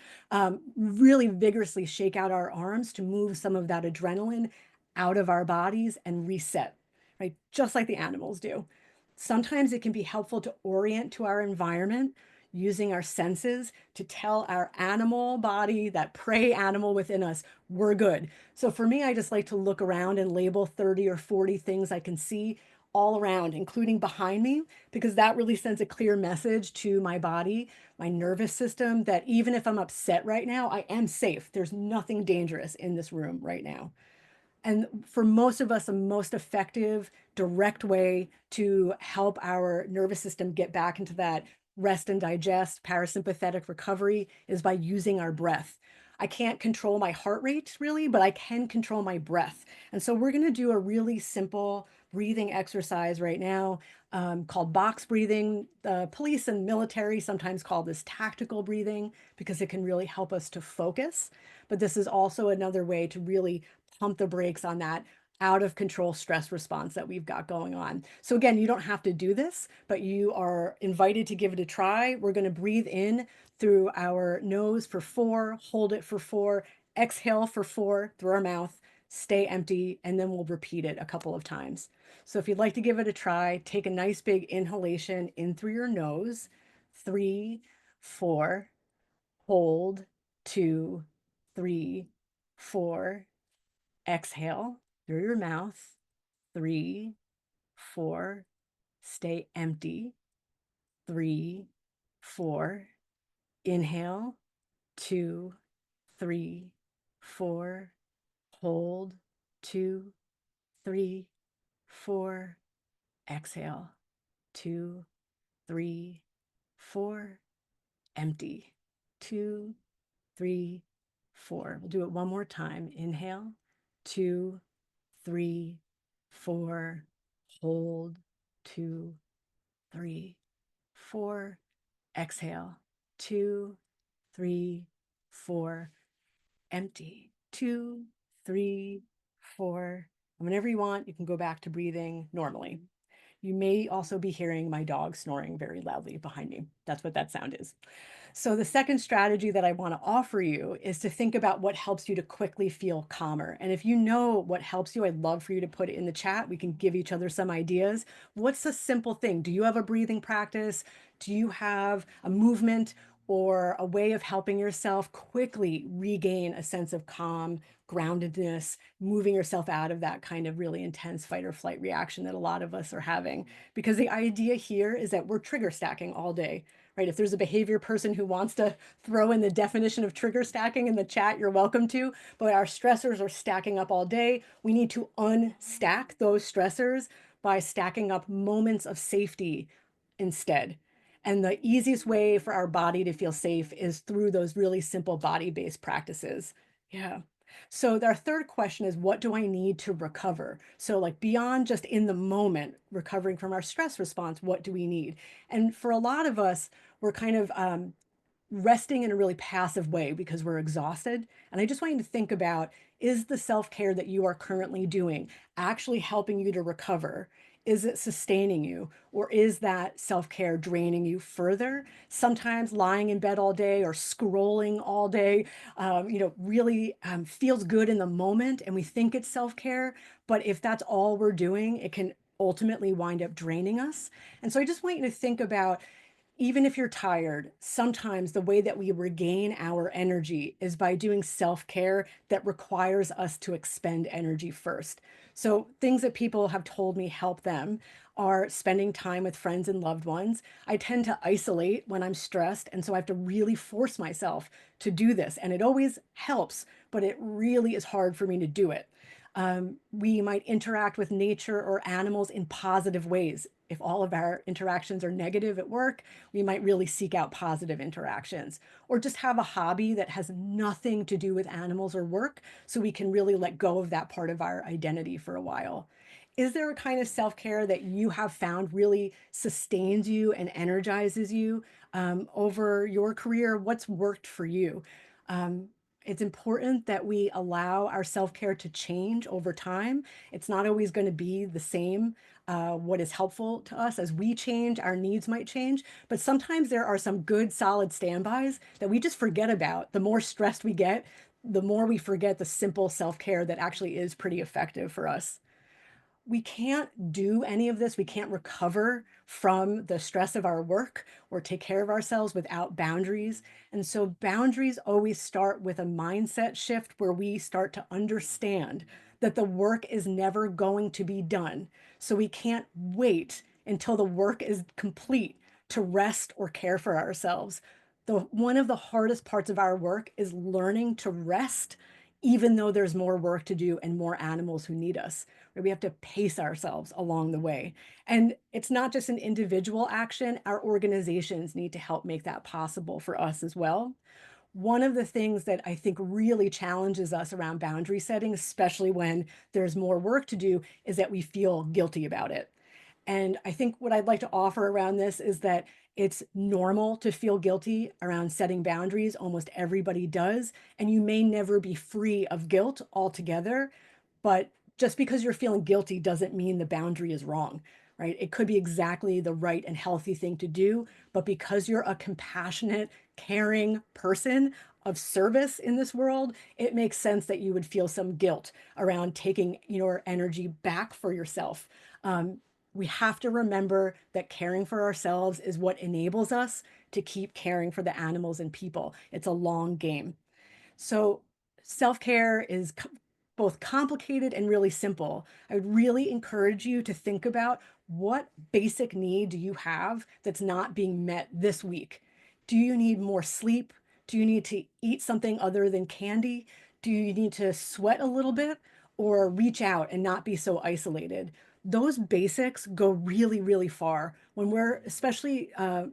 Really vigorously shake out our arms to move some of that adrenaline out of our bodies and reset, right? Just like the animals do. Sometimes it can be helpful to orient to our environment using our senses to tell our animal body, that prey animal within us, we're good. So for me, I just like to look around and label 30 or 40 things I can see all around, including behind me, because that really sends a clear message to my body, my nervous system, that even if I'm upset right now, I am safe. There's nothing dangerous in this room right now. And for most of us, the most effective, direct way to help our nervous system get back into that rest and digest, parasympathetic recovery is by using our breath. I can't control my heart rate really, but I can control my breath. And so we're going to do a really simple breathing exercise right now called box breathing. The police and military sometimes call this tactical breathing because it can really help us to focus. But this is also another way to really pump the brakes on that out of control stress response that we've got going on. So again, you don't have to do this, but you are invited to give it a try. We're going to breathe in through our nose for 4, hold it for 4, exhale for 4 through our mouth, stay empty, and then we'll repeat it a couple of times. So if you'd like to give it a try, take a nice big inhalation in through your nose, 3, 4, hold, 2, 3, 4, exhale through your mouth, 3, 4, stay empty, 3, 4, inhale, 2, 3, 4, hold, 2, 3, 4, exhale, 2, 3, 4, empty, 2, 3, 4. We'll do it one more time. Inhale, 2, 3, 4, hold, 2, 3, 4, exhale, 2, 3, 4, empty, 2, 3, 4. And whenever you want, you can go back to breathing normally. You may also be hearing my dog snoring very loudly behind me. That's what that sound is. So the second strategy that I want to offer you is to think about what helps you to quickly feel calmer. And if you know what helps you, I'd love for you to put it in the chat. We can give each other some ideas. What's a simple thing? Do you have a breathing practice? Do you have a movement or a way of helping yourself quickly regain a sense of calm, groundedness, moving yourself out of that kind of really intense fight or flight reaction that a lot of us are having? Because the idea here is that we're trigger stacking all day. Right? If there's a behavior person who wants to throw in the definition of trigger stacking in the chat, you're welcome to. But our stressors are stacking up all day. We need to unstack those stressors by stacking up moments of safety instead. And the easiest way for our body to feel safe is through those really simple body-based practices. Yeah. So our third question is, what do I need to recover? So like beyond just in the moment, recovering from our stress response, what do we need? And for a lot of us, we're kind of resting in a really passive way because we're exhausted. And I just want you to think about, is the self-care that you are currently doing actually helping you to recover Is it sustaining you? Or is that self-care draining you further? Sometimes lying in bed all day or scrolling all day, really feels good in the moment and we think it's self-care. But if that's all we're doing, it can ultimately wind up draining us. And so I just want you to think about, even if you're tired, sometimes the way that we regain our energy is by doing self-care that requires us to expend energy first. So things that people have told me help them are spending time with friends and loved ones. I tend to isolate when I'm stressed, and so I have to really force myself to do this. And it always helps, but it really is hard for me to do it. We might interact with nature or animals in positive ways. If all of our interactions are negative at work, we might really seek out positive interactions, or just have a hobby that has nothing to do with animals or work so we can really let go of that part of our identity for a while. Is there a kind of self-care that you have found really sustains you and energizes you over your career? What's worked for you? Um, it's important that we allow our self-care to change over time. It's not always going to be the same. What is helpful to us as we change, our needs might change, but sometimes there are some good solid standbys that we just forget about. The more stressed we get, the more we forget the simple self-care that actually is pretty effective for us. We can't do any of this. We can't recover from the stress of our work or take care of ourselves without boundaries. And so boundaries always start with a mindset shift where we start to understand that the work is never going to be done. So we can't wait until the work is complete to rest or care for ourselves. One of the hardest parts of our work is learning to rest, even though there's more work to do and more animals who need us. Where we have to pace ourselves along the way. And it's not just an individual action, our organizations need to help make that possible for us as well. One of the things that I think really challenges us around boundary setting, especially when there's more work to do, is that we feel guilty about it. And I think what I'd like to offer around this is that it's normal to feel guilty around setting boundaries. Almost everybody does. And you may never be free of guilt altogether, but just because you're feeling guilty doesn't mean the boundary is wrong, right? It could be exactly the right and healthy thing to do, but because you're a compassionate, caring person of service in this world, it makes sense that you would feel some guilt around taking your energy back for yourself. We have to remember that caring for ourselves is what enables us to keep caring for the animals and people. It's a long game. So self-care is both complicated and really simple. I would really encourage you to think about, what basic need do you have that's not being met this week? Do you need more sleep? Do you need to eat something other than candy? Do you need to sweat a little bit or reach out and not be so isolated? Those basics go really, really far when we're especially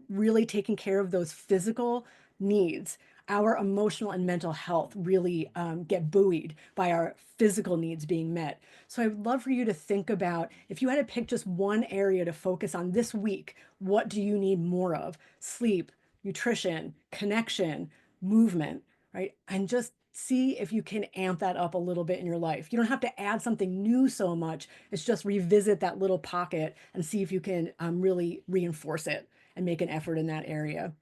really taking care of those physical needs. Our emotional and mental health really get buoyed by our physical needs being met. So I would love for you to think about, if you had to pick just one area to focus on this week, what do you need more of? Sleep, nutrition, connection, movement, right? And just see if you can amp that up a little bit in your life. You don't have to add something new so much. It's just revisit that little pocket and see if you can really reinforce it and make an effort in that area.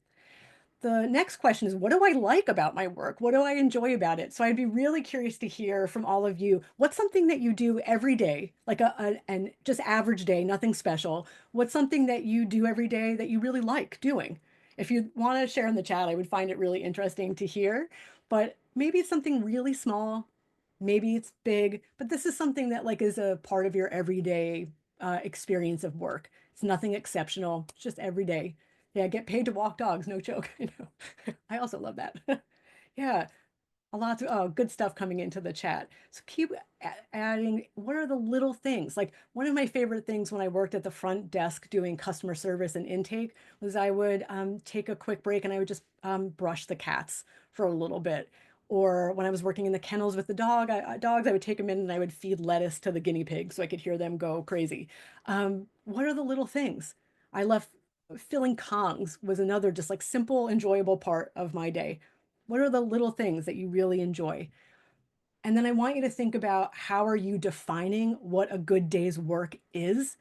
The next question is, what do I like about my work? What do I enjoy about it? So I'd be really curious to hear from all of you, what's something that you do every day, like and just average day, nothing special. What's something that you do every day that you really like doing? If you want to share in the chat, I would find it really interesting to hear, but maybe it's something really small, maybe it's big, but this is something that like is a part of your everyday experience of work. It's nothing exceptional, it's just every day. Yeah, get paid to walk dogs, no joke. I know. I also love that. Yeah, a lot of good stuff coming into the chat. So keep adding, what are the little things? Like one of my favorite things when I worked at the front desk doing customer service and intake was I would take a quick break and I would just brush the cats for a little bit. Or when I was working in the kennels with the dogs, I would take them in and I would feed lettuce to the guinea pigs so I could hear them go crazy. What are the little things? I left filling Kongs was another just like simple, enjoyable part of my day. What are the little things that you really enjoy? And then I want you to think about, how are you defining what a good day's work is?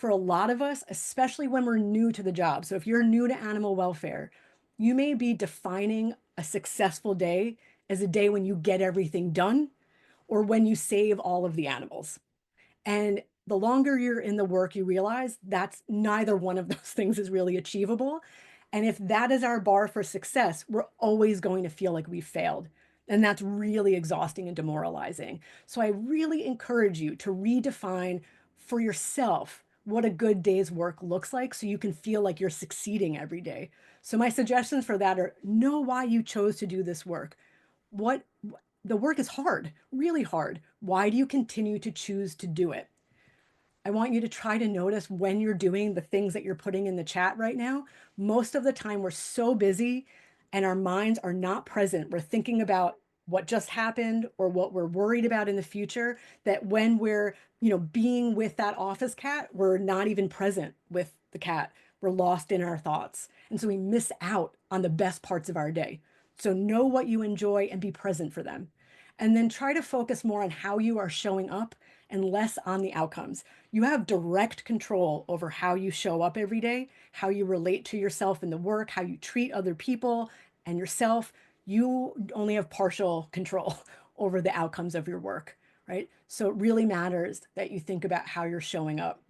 for a lot of us, especially when we're new to the job. So if you're new to animal welfare, you may be defining a successful day as a day when you get everything done or when you save all of the animals. And the longer you're in the work, you realize that's neither one of those things is really achievable. And if that is our bar for success, we're always going to feel like we failed. And that's really exhausting and demoralizing. So I really encourage you to redefine for yourself what a good day's work looks like so you can feel like you're succeeding every day. So my suggestions for that are know why you chose to do this work. What the work is hard, really hard. Why do you continue to choose to do it? I want you to try to notice when you're doing the things that you're putting in the chat right now. Most of the time, we're so busy and our minds are not present. We're thinking about what just happened or what we're worried about in the future, that when we're, being with that office cat, we're not even present with the cat. We're lost in our thoughts. And so we miss out on the best parts of our day. So know what you enjoy and be present for them. And then try to focus more on how you are showing up and less on the outcomes. You have direct control over how you show up every day, how you relate to yourself in the work, how you treat other people and yourself. You only have partial control over the outcomes of your work, right? So it really matters that you think about how you're showing up.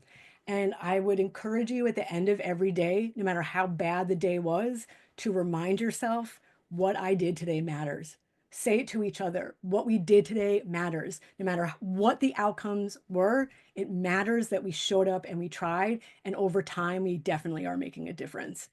And I would encourage you at the end of every day, no matter how bad the day was, to remind yourself what I did today matters. Say it to each other. What we did today matters. No matter what the outcomes were, it matters that we showed up and we tried. And over time, we definitely are making a difference.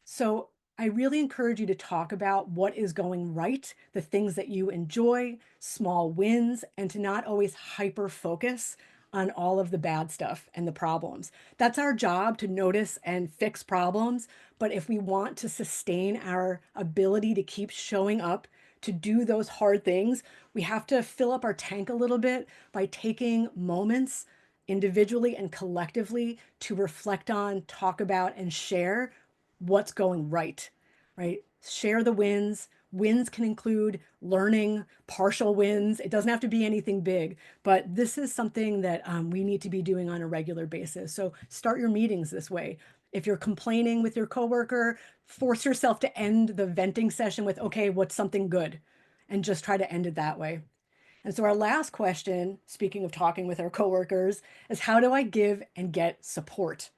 So I really encourage you to talk about what is going right, the things that you enjoy, small wins, and to not always hyper focus on all of the bad stuff and the problems. That's our job, to notice and fix problems. But if we want to sustain our ability to keep showing up, to do those hard things, we have to fill up our tank a little bit by taking moments individually and collectively to reflect on, talk about, and share what's going right, right? Share the wins. Wins can include learning, partial wins. It doesn't have to be anything big, but this is something that we need to be doing on a regular basis. So start your meetings this way. If you're complaining with your coworker, force yourself to end the venting session with, okay, what's something good? And just try to end it that way. And so our last question, speaking of talking with our coworkers, is how do I give and get support?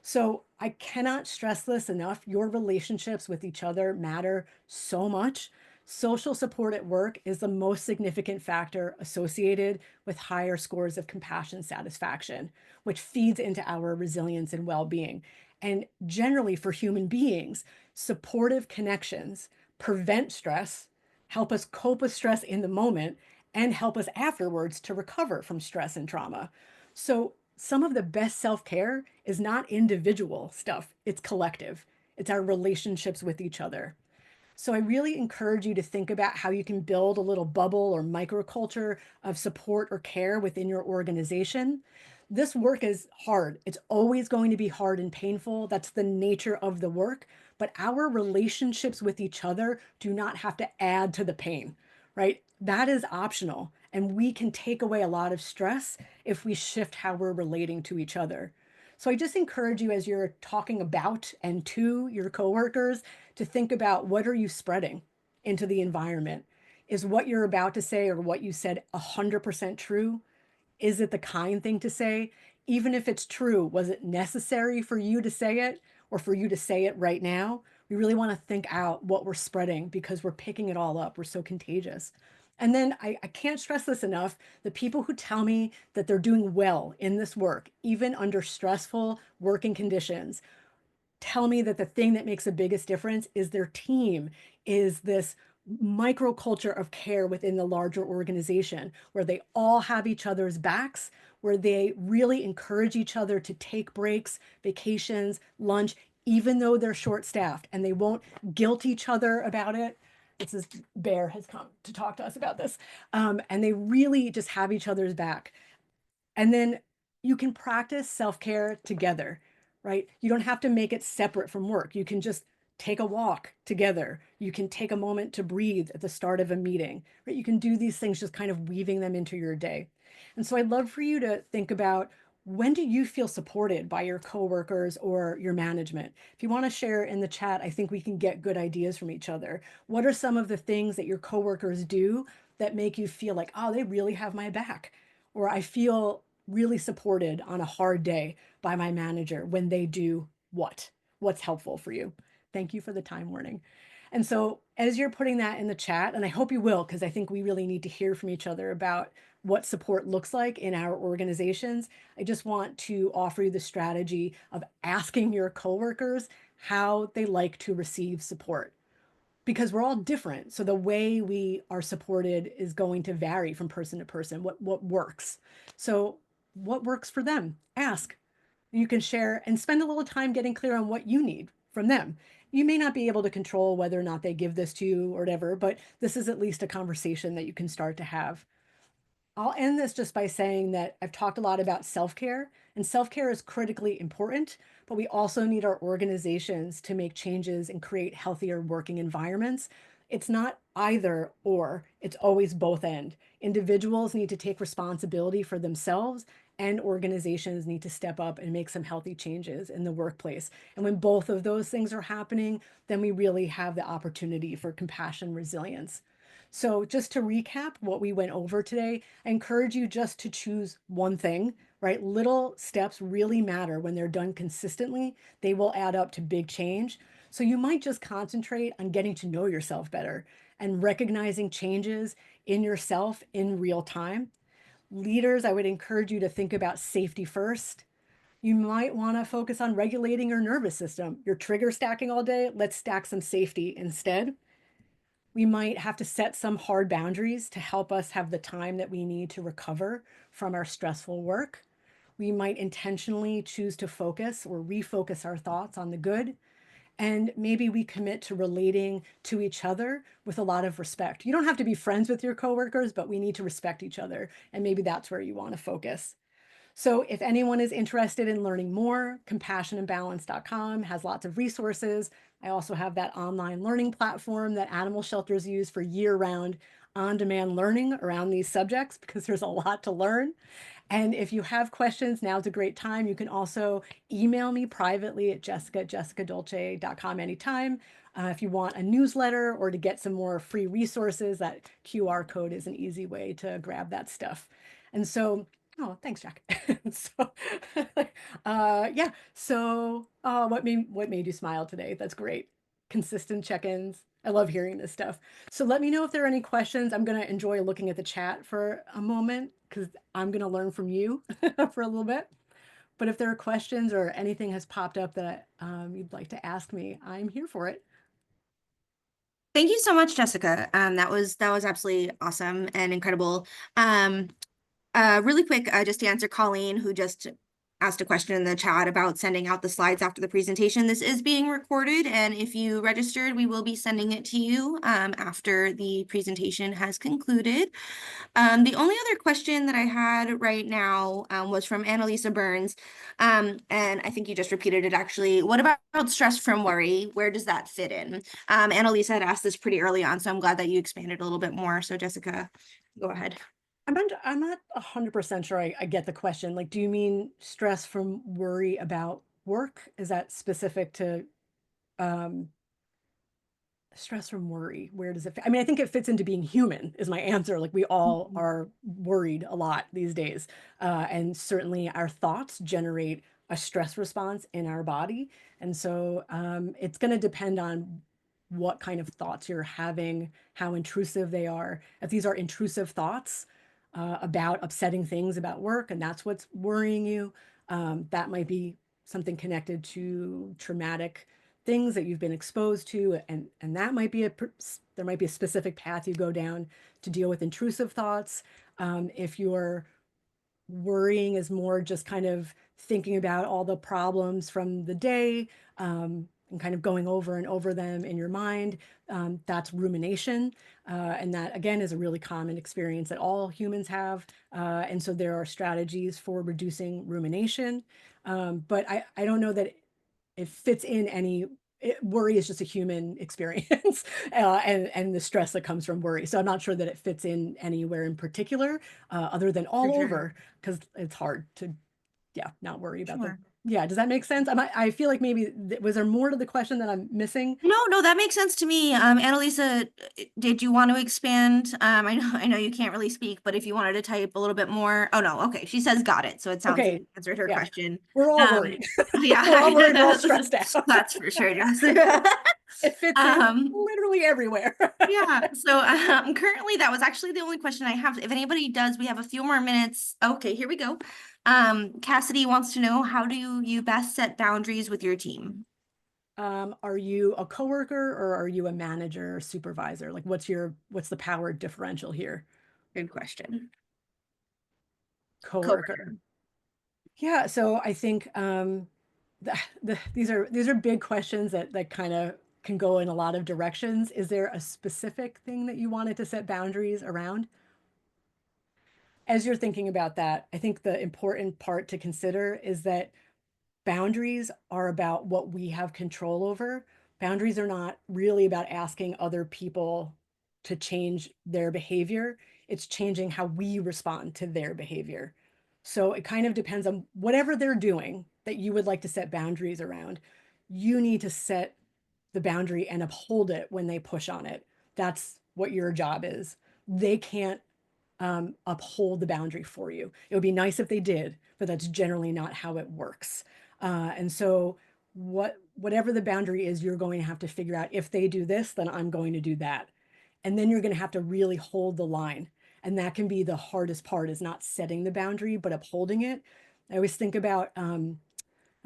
So I cannot stress this enough. Your relationships with each other matter so much. Social support at work is the most significant factor associated with higher scores of compassion satisfaction, which feeds into our resilience and well-being. And generally for human beings, supportive connections prevent stress, help us cope with stress in the moment, and help us afterwards to recover from stress and trauma. So some of the best self-care is not individual stuff, it's collective. It's our relationships with each other. So I really encourage you to think about how you can build a little bubble or microculture of support or care within your organization. This work is hard. It's always going to be hard and painful. That's the nature of the work. But our relationships with each other do not have to add to the pain, right? That is optional. And we can take away a lot of stress if we shift how we're relating to each other. So I just encourage you, as you're talking about and to your coworkers, to think about, what are you spreading into the environment? Is what you're about to say or what you said 100% true? Is it the kind thing to say? Even if it's true, was it necessary for you to say it or for you to say it right now? We really want to think out what we're spreading because we're picking it all up. We're so contagious. And then I can't stress this enough. The people who tell me that they're doing well in this work, even under stressful working conditions, tell me that the thing that makes the biggest difference is their team, is this microculture of care within the larger organization where they all have each other's backs, where they really encourage each other to take breaks, vacations, lunch, even though they're short-staffed, and they won't guilt each other about it. This is Bear has come to talk to us about this. And they really just have each other's back. And then you can practice self-care together, right? You don't have to make it separate from work. You can just take a walk together. You can take a moment to breathe at the start of a meeting, right? You can do these things, just kind of weaving them into your day. And so I'd love for you to think about, when do you feel supported by your coworkers or your management? If you want to share in the chat, I think we can get good ideas from each other. What are some of the things that your coworkers do that make you feel like, oh, they really have my back? Or I feel really supported on a hard day by my manager when they do what? What's helpful for you? Thank you for the time warning. And so, as you're putting that in the chat, and I hope you will, because I think we really need to hear from each other about what support looks like in our organizations, I just want to offer you the strategy of asking your coworkers how they like to receive support, because we're all different. So the way we are supported is going to vary from person to person. What works? So what works for them? Ask. You can share and spend a little time getting clear on what you need from them. You may not be able to control whether or not they give this to you or whatever, but this is at least a conversation that you can start to have. I'll end this just by saying that I've talked a lot about self-care, and self-care is critically important, but we also need our organizations to make changes and create healthier working environments. It's not either or, it's always both end. Individuals need to take responsibility for themselves, and organizations need to step up and make some healthy changes in the workplace. And when both of those things are happening, then we really have the opportunity for compassion, resilience. So just to recap what we went over today, I encourage you just to choose one thing, right? Little steps really matter when they're done consistently. They will add up to big change. So you might just concentrate on getting to know yourself better and recognizing changes in yourself in real time. Leaders, I would encourage you to think about safety first. You might want to focus on regulating your nervous system. You're trigger stacking all day. Let's stack some safety instead. We might have to set some hard boundaries to help us have the time that we need to recover from our stressful work. We might intentionally choose to focus or refocus our thoughts on the good. And maybe we commit to relating to each other with a lot of respect. You don't have to be friends with your coworkers, but we need to respect each other. And maybe that's where you want to focus. So if anyone is interested in learning more, compassionandbalance.com has lots of resources. I also have that online learning platform that animal shelters use for year-round on-demand learning around these subjects, because there's a lot to learn. And if you have questions, now's a great time. You can also email me privately at jessicadolce.com anytime. If you want a newsletter or to get some more free resources, that QR code is an easy way to grab that stuff. And so, oh, thanks, Jack. So, yeah. So, what made you smile today? That's great. Consistent check-ins. I love hearing this stuff. So let me know if there are any questions. I'm going to enjoy looking at the chat for a moment because I'm going to learn from you for a little bit. But if there are questions or anything has popped up that you'd like to ask me, I'm here for it. Thank you so much, Jessica. That was absolutely awesome and incredible. Really quick, just to answer Colleen, who just asked a question in the chat about sending out the slides after the presentation. This is being recorded, and if you registered, we will be sending it to you after the presentation has concluded. The only other question that I had right now was from Annalisa Burns, and I think you just repeated it actually. What about stress from worry? Where does that fit in? Annalisa had asked this pretty early on, so I'm glad that you expanded a little bit more. So Jessica, go ahead. I'm not 100% sure I get the question. Like, do you mean stress from worry about work? Is that specific to um, stress from worry? Where does it fit? I mean, I think it fits into being human is my answer. Like we all are worried a lot these days. And certainly our thoughts generate a stress response in our body. And so it's going to depend on what kind of thoughts you're having, how intrusive they are. If these are intrusive thoughts about upsetting things about work, and that's what's worrying you, that might be something connected to traumatic things that you've been exposed to, and that might be there might be a specific path you go down to deal with intrusive thoughts. If your worrying is more just kind of thinking about all the problems from the day, and kind of going over and over them in your mind, that's rumination. And that, again, is a really common experience that all humans have. And so there are strategies for reducing rumination. But I don't know that it fits in any. Worry is just a human experience, and the stress that comes from worry. So I'm not sure that it fits in anywhere in particular, other than all For sure. over, because it's hard to yeah, not worry about Sure. yeah, does that make sense? I feel like maybe, was there more to the question that I'm missing? No, that makes sense to me. Annalisa, did you want to expand? I know you can't really speak, but if you wanted to type a little bit more. Oh no, okay. She says got it. So it sounds like Okay, you answered her yeah, question. we're all Um, worried. yeah, We're all worried, we're all stressed out. that's for sure, Jessica. It fits in Um, literally everywhere. yeah. So currently that was actually the only question I have. If anybody does, we have a few more minutes. Okay, here we go. Cassidy wants to know, how do you best set boundaries with your team? Are you a coworker or are you a manager or supervisor? Like what's the power differential here? Good question. Coworker. Coworker. Yeah, so I think these are big questions that kind of can go in a lot of directions. Is there a specific thing that you wanted to set boundaries around? As you're thinking about that, I think the important part to consider is that boundaries are about what we have control over. Boundaries are not really about asking other people to change their behavior. It's changing how we respond to their behavior. So it kind of depends on whatever they're doing that you would like to set boundaries around. You need to set the boundary and uphold it when they push on it. That's what your job is. They can't uphold the boundary for you. It would be nice if they did, but that's generally not how it works. And so whatever the boundary is, you're going to have to figure out, if they do this, then I'm going to do that. And then you're going to have to really hold the line. And that can be the hardest part, is not setting the boundary, but upholding it. I always think about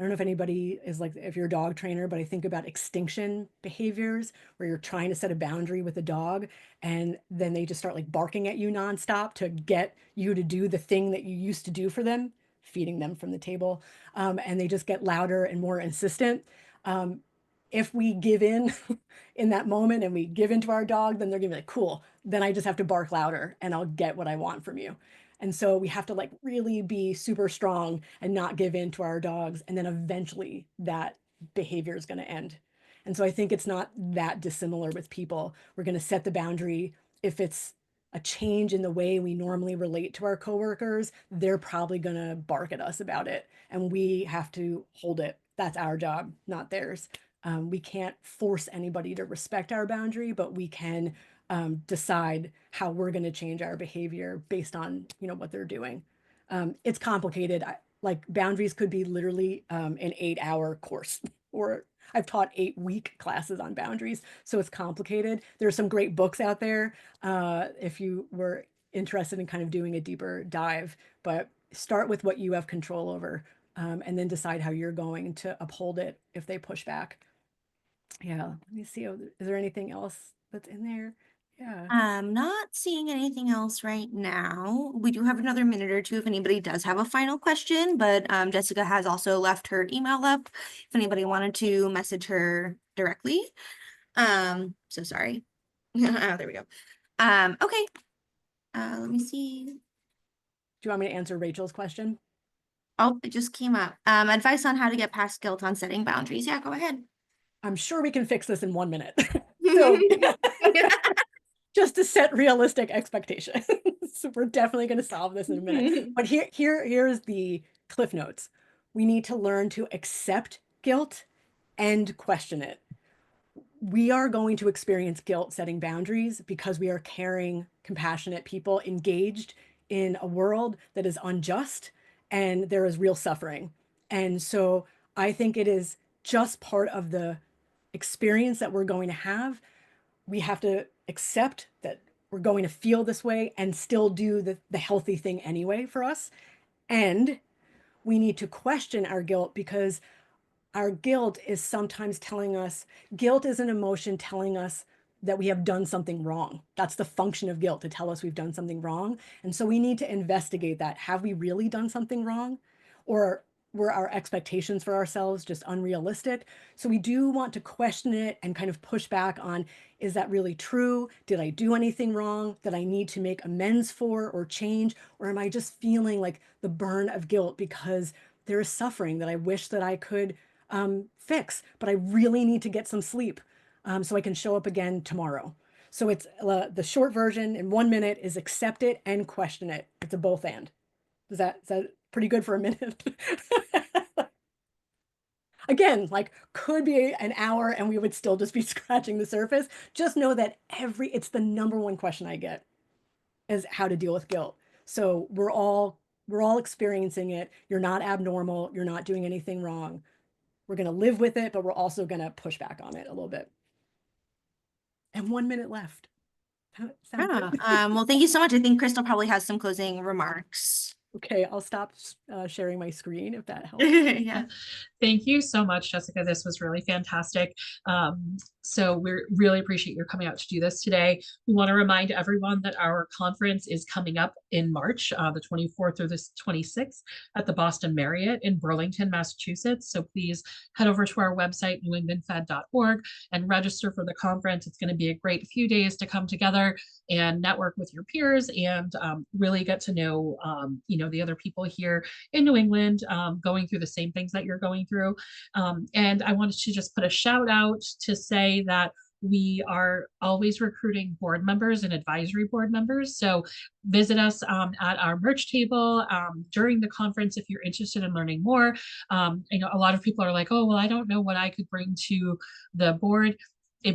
I don't know if anybody is like, if you're a dog trainer, but I think about extinction behaviors where you're trying to set a boundary with a dog and then they just start like barking at you nonstop to get you to do the thing that you used to do for them, feeding them from the table. And they just get louder and more insistent. Um, if we give in in that moment and we give in to our dog, then they're gonna be like, cool, then I just have to bark louder and I'll get what I want from you. And so we have to like really be super strong and not give in to our dogs. And then eventually that behavior is going to end. And so I think it's not that dissimilar with people. We're going to set the boundary. If it's a change in the way we normally relate to our coworkers, they're probably going to bark at us about it. And we have to hold it. That's our job, not theirs. We can't force anybody to respect our boundary, but we can decide how we're going to change our behavior based on what they're doing. It's complicated. Like boundaries could be literally an 8-hour course, or I've taught 8-week classes on boundaries, so it's complicated. There's some great books out there if you were interested in kind of doing a deeper dive, but start with what you have control over, and then decide how you're going to uphold it if they push back. Yeah, let me see. Is there anything else that's in there? Yeah. I'm not seeing anything else right now. We do have another minute or two if anybody does have a final question, but Jessica has also left her email up if anybody wanted to message her directly. So sorry. Oh, there we go. Okay. Let me see. Do you want me to answer Rachel's question? Oh, it just came up. Advice on how to get past guilt on setting boundaries. Yeah, go ahead. I'm sure we can fix this in 1 minute. So just to set realistic expectations. So we're definitely going to solve this in a minute. But here's the cliff notes. We need to learn to accept guilt and question it. We are going to experience guilt setting boundaries because we are caring, compassionate people engaged in a world that is unjust and there is real suffering. And so I think it is just part of the experience that we're going to have. We have to accept that we're going to feel this way and still do the healthy thing anyway for us. And we need to question our guilt, because our guilt is sometimes telling us, guilt is an emotion telling us that we have done something wrong. That's the function of guilt, to tell us we've done something wrong. And so we need to investigate that. Have we really done something wrong? Or were our expectations for ourselves just unrealistic? So we do want to question it and kind of push back on, is that really true? Did I do anything wrong that I need to make amends for or change? Or am I just feeling like the burn of guilt because there is suffering that I wish that I could fix, but I really need to get some sleep so I can show up again tomorrow. So it's the short version in 1 minute is accept it and question it. It's a both and. Does that pretty good for a minute. Again, like could be an hour and we would still just be scratching the surface. Just know that it's the number one question I get is how to deal with guilt. So we're all experiencing it. You're not abnormal. You're not doing anything wrong. We're going to live with it, but we're also going to push back on it a little bit. And 1 minute left. Sound Yeah. good? Well, thank you so much. I think Crystal probably has some closing remarks. Okay, I'll stop sharing my screen if that helps. Yeah. Thank you so much, Jessica. This was really fantastic. So we really appreciate your coming out to do this today. We want to remind everyone that our conference is coming up in March, the 24th through the 26th at the Boston Marriott in Burlington, Massachusetts. So please head over to our website, newenglandfed.org, and register for the conference. It's going to be a great few days to come together and network with your peers and really get to know, the other people here in New England going through the same things that you're going through. And I wanted to just put a shout out to say that we are always recruiting board members and advisory board members. So visit us at our merch table during the conference if you're interested in learning more. A lot of people are like, oh, well, I don't know what I could bring to the board.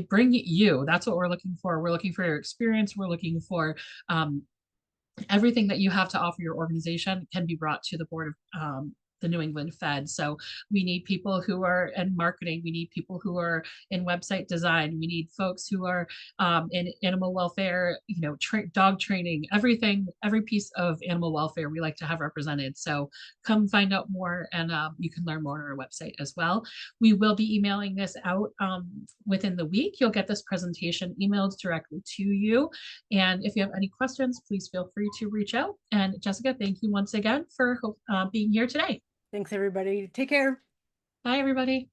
Bring you. That's what we're looking for. We're looking for your experience. We're looking for everything that you have to offer your organization can be brought to the board of the New England Fed. So we need people who are in marketing. We need people who are in website design. We need folks who are in animal welfare, dog training, everything, every piece of animal welfare we like to have represented. So come find out more, and you can learn more on our website as well. We will be emailing this out within the week. You'll get this presentation emailed directly to you. And if you have any questions, please feel free to reach out. And Jessica, thank you once again for being here today. Thanks, everybody. Take care. Bye, everybody.